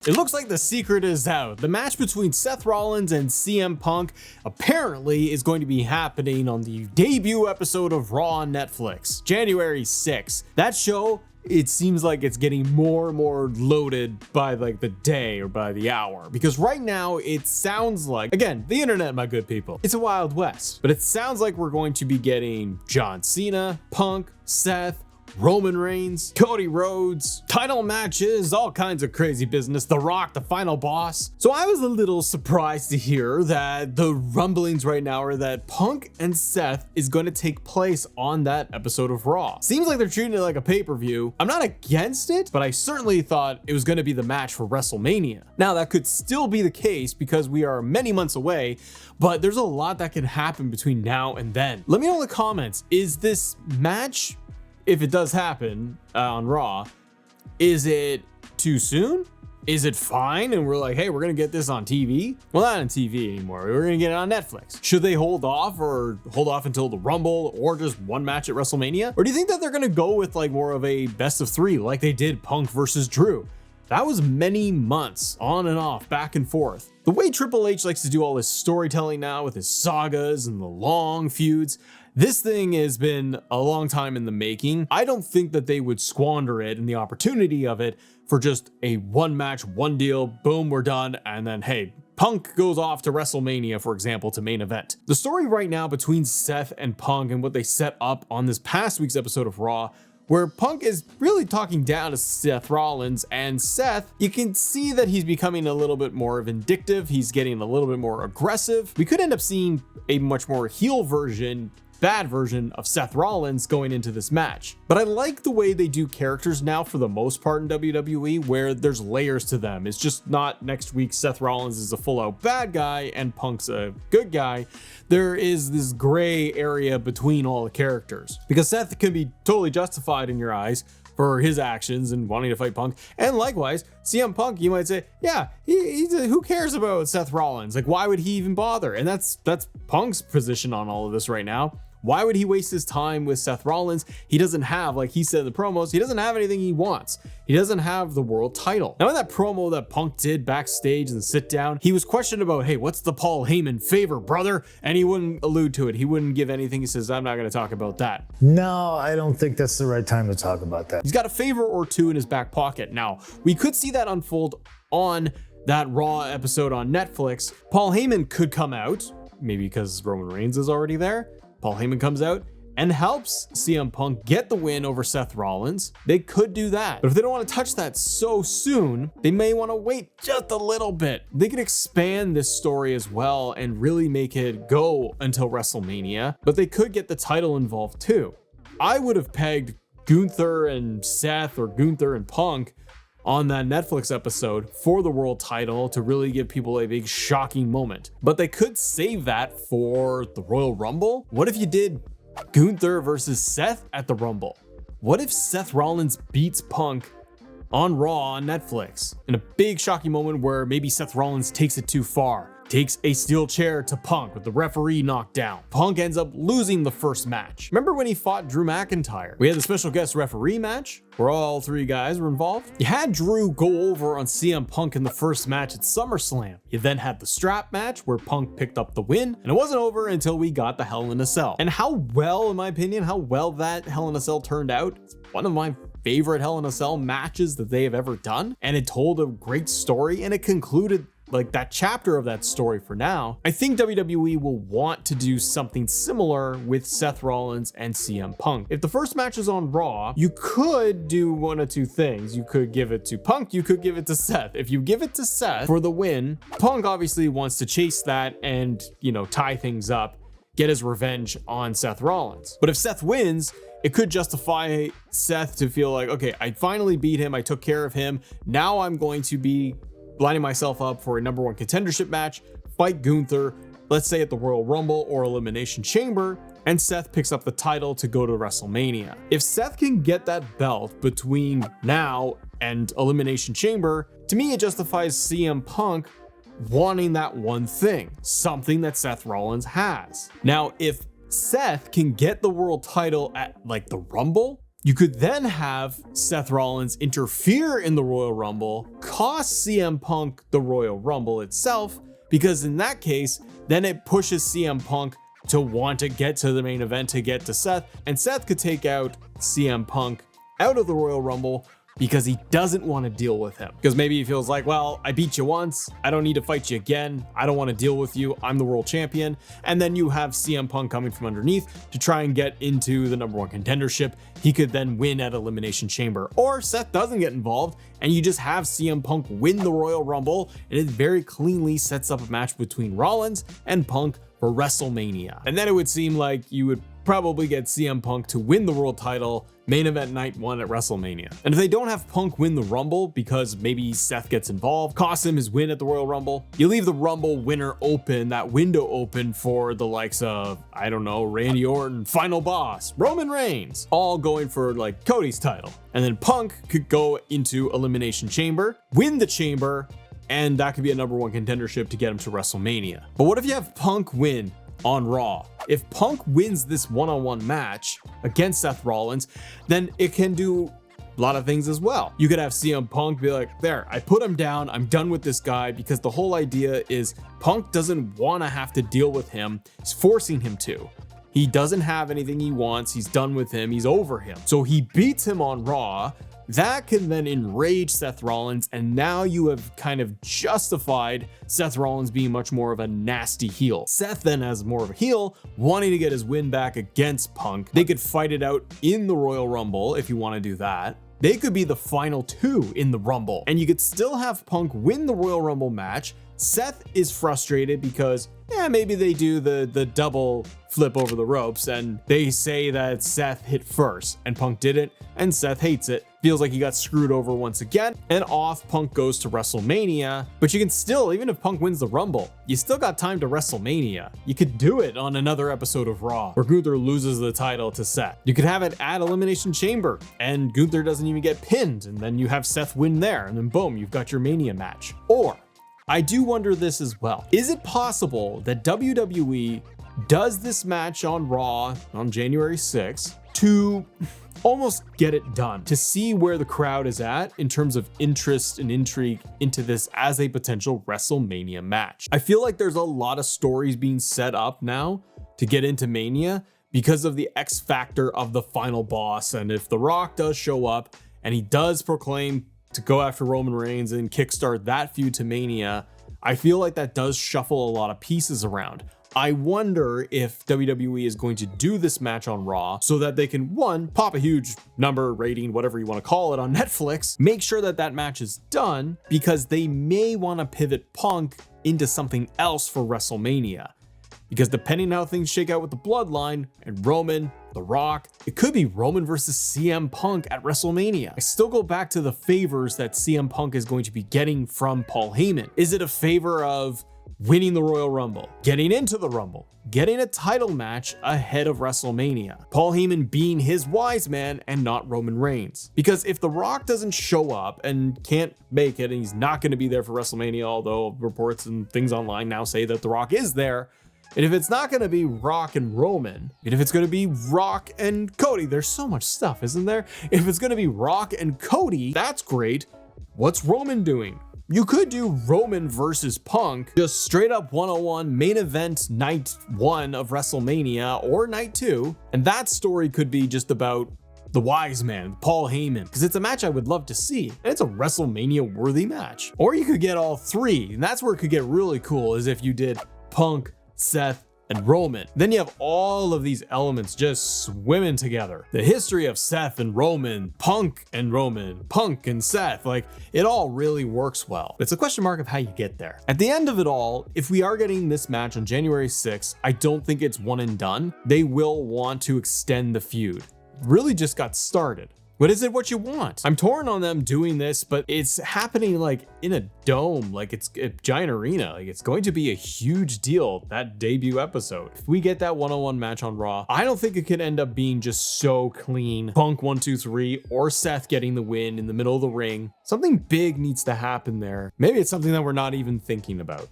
It looks like the secret is out. The match between Seth Rollins and CM Punk apparently is going to be happening on the debut episode of Raw on Netflix, January 6th. That show, it seems like it's getting more and more loaded by like the day or by the hour, because right now it sounds like, again, the internet, my good people, it's a Wild West, but it sounds like we're going to be getting John Cena, Punk, Seth, Roman Reigns, Cody Rhodes, title matches, all kinds of crazy business, The Rock, the final boss. So I was a little surprised to hear that the rumblings right now are that Punk and Seth is going to take place on that episode of Raw. Seems like they're treating it like a pay-per-view. I'm not against it, but I certainly thought it was going to be the match for WrestleMania. Now that could still be the case because we are many months away, but there's a lot that can happen between now and then. Let me know in the comments, is this match, if it does happen on Raw, is it too soon? Is it fine? And we're like, hey, we're gonna get this on TV? Well, not on TV anymore. We're gonna get it on Netflix. Should they hold off until the Rumble or just one match at WrestleMania? Or do you think that they're gonna go with like more of a best of three like they did Punk versus Drew? That was many months on and off, back and forth. The way Triple H likes to do all his storytelling now with his sagas and the long feuds, this thing has been a long time in the making. I don't think that they would squander it and the opportunity of it for just a one match, one deal, boom, we're done, and then hey, Punk goes off to WrestleMania, for example, to main event. The story right now between Seth and Punk and what they set up on this past week's episode of Raw, where Punk is really talking down to Seth Rollins, and Seth, you can see that he's becoming a little bit more vindictive. He's getting a little bit more aggressive. We could end up seeing a much more heel version, bad version of Seth Rollins going into this match. But I like the way they do characters now for the most part in WWE, where there's layers to them. It's just not next week Seth Rollins is a full-out bad guy and Punk's a good guy. There is this gray area between all the characters, because Seth can be totally justified in your eyes for his actions and wanting to fight Punk, and likewise CM Punk, you might say, yeah, who cares about Seth Rollins? Like, why would he even bother? And that's Punk's position on all of this right now. Why would he waste his time with Seth Rollins? He doesn't have, like he said in the promos, he doesn't have anything he wants. He doesn't have the world title. Now in that promo that Punk did backstage and sit down, he was questioned about, hey, what's the Paul Heyman favor, brother? And he wouldn't allude to it. He wouldn't give anything. He says, I'm not going to talk about that. No, I don't think that's the right time to talk about that. He's got a favor or two in his back pocket. Now, we could see that unfold on that Raw episode on Netflix. Paul Heyman could come out, maybe because Roman Reigns is already there. Paul Heyman comes out and helps CM Punk get the win over Seth Rollins. They could do that. But if they don't want to touch that so soon, they may want to wait just a little bit. They could expand this story as well and really make it go until WrestleMania, but they could get the title involved too. I would have pegged Gunther and Seth or Gunther and Punk on that Netflix episode for the world title to really give people a big shocking moment. But they could save that for the Royal Rumble. What if you did Gunther versus Seth at the Rumble? What if Seth Rollins beats Punk on Raw on Netflix in a big shocking moment where maybe Seth Rollins takes it too far, takes a steel chair to Punk with the referee knocked down. Punk ends up losing the first match. Remember when he fought Drew McIntyre? We had the special guest referee match where all three guys were involved. You had Drew go over on CM Punk in the first match at SummerSlam. You then had the strap match where Punk picked up the win, and it wasn't over until we got the Hell in a Cell. And how well, in my opinion, how well that Hell in a Cell turned out, it's one of my favorite Hell in a Cell matches that they have ever done. And it told a great story, and it concluded like that chapter of that story for now. I think WWE will want to do something similar with Seth Rollins and CM Punk. If the first match is on Raw, you could do one of two things. You could give it to Punk, you could give it to Seth. If you give it to Seth for the win, Punk obviously wants to chase that and, tie things up, get his revenge on Seth Rollins. But if Seth wins, it could justify Seth to feel like, okay, I finally beat him, I took care of him, now I'm going to be lining myself up for a number one contendership match, fight Gunther, let's say at the Royal Rumble or Elimination Chamber, and Seth picks up the title to go to WrestleMania. If Seth can get that belt between now and Elimination Chamber, to me it justifies CM Punk wanting that one thing, something that Seth Rollins has. Now, if Seth can get the world title at like the Rumble, You could then have Seth Rollins interfere in the Royal Rumble, cost CM Punk the Royal Rumble itself, because in that case, then it pushes CM Punk to want to get to the main event to get to Seth, and Seth could take out CM Punk out of the Royal Rumble because he doesn't want to deal with him. Because maybe he feels like, well, I beat you once, I don't need to fight you again, I don't want to deal with you, I'm the world champion. And then you have CM Punk coming from underneath to try and get into the number one contendership. He could then win at Elimination Chamber. Or Seth doesn't get involved and you just have CM Punk win the Royal Rumble, and it very cleanly sets up a match between Rollins and Punk for WrestleMania. And then it would seem like you would probably get CM Punk to win the world title main event night 1 at WrestleMania. And if they don't have Punk win the Rumble because maybe Seth gets involved, costs him his win at the Royal Rumble, you leave the Rumble winner open, that window open for the likes of, I don't know, Randy Orton, Final Boss, Roman Reigns, all going for like Cody's title. And then Punk could go into Elimination Chamber, win the Chamber, and that could be a number one contendership to get him to WrestleMania. But what if you have Punk win on Raw? If Punk wins this one-on-one match against Seth Rollins, then it can do a lot of things as well. You could have CM Punk be like, there, I put him down, I'm done with this guy, because the whole idea is Punk doesn't want to have to deal with him. He's forcing him to. He doesn't have anything he wants. He's done with him. He's over him. So he beats him on Raw. That can then enrage Seth Rollins, and now you have kind of justified Seth Rollins being much more of a nasty heel. Seth then, as more of a heel, wanting to get his win back against Punk. They could fight it out in the Royal Rumble if you want to do that. They could be the final two in the Rumble, and you could still have Punk win the Royal Rumble match. Seth is frustrated because, maybe they do the double flip over the ropes and they say that Seth hit first and Punk didn't, and Seth hates it, feels like he got screwed over once again, and off Punk goes to WrestleMania. But you can still, even if Punk wins the Rumble, you still got time to WrestleMania. You could do it on another episode of Raw where Gunther loses the title to Seth. You could have it at Elimination Chamber and Gunther doesn't even get pinned, and then you have Seth win there, and then boom, you've got your Mania match. Or I do wonder this as well. Is it possible that WWE does this match on Raw on January 6th to almost get it done, to see where the crowd is at in terms of interest and intrigue into this as a potential WrestleMania match? I feel like there's a lot of stories being set up now to get into Mania because of the X factor of the final boss. And if The Rock does show up and he does proclaim to go after Roman Reigns and kickstart that feud to Mania, I feel like that does shuffle a lot of pieces around. I wonder if WWE is going to do this match on Raw so that they can, one, pop a huge number, rating, whatever you want to call it, on Netflix, make sure that that match is done, because they may want to pivot Punk into something else for WrestleMania. Because depending on how things shake out with the Bloodline and Roman, The Rock, it could be Roman versus CM Punk at WrestleMania. I still go back to the favors that CM Punk is going to be getting from Paul Heyman. Is it a favor of winning the Royal Rumble, getting into the Rumble, getting a title match ahead of WrestleMania, Paul Heyman being his wise man and not Roman Reigns? Because if The Rock doesn't show up and can't make it, and he's not going to be there for WrestleMania, although reports and things online now say that The Rock is there, and if it's not going to be Rock and Roman, and if it's going to be Rock and Cody, there's so much stuff, isn't there? If it's going to be Rock and Cody, that's great. What's Roman doing? You could do Roman versus Punk, just straight up one-on-one main event night 1 of WrestleMania or night 2. And that story could be just about the wise man, Paul Heyman, because it's a match I would love to see. And it's a WrestleMania worthy match. Or you could get all three. And that's where it could get really cool, is if you did Punk, Seth, and Roman. Then you have all of these elements just swimming together. The history of Seth and Roman, Punk and Roman, Punk and Seth, like it all really works well. It's a question mark of how you get there. At the end of it all, if we are getting this match on January 6th, I don't think it's one and done. They will want to extend the feud. Really just got started. But is it what you want? I'm torn on them doing this, but it's happening like in a dome, like it's a giant arena. Like it's going to be a huge deal, that debut episode. If we get that one-on-one match on Raw, I don't think it could end up being just so clean. Punk 1, 2, 3, or Seth getting the win in the middle of the ring. Something big needs to happen there. Maybe it's something that we're not even thinking about.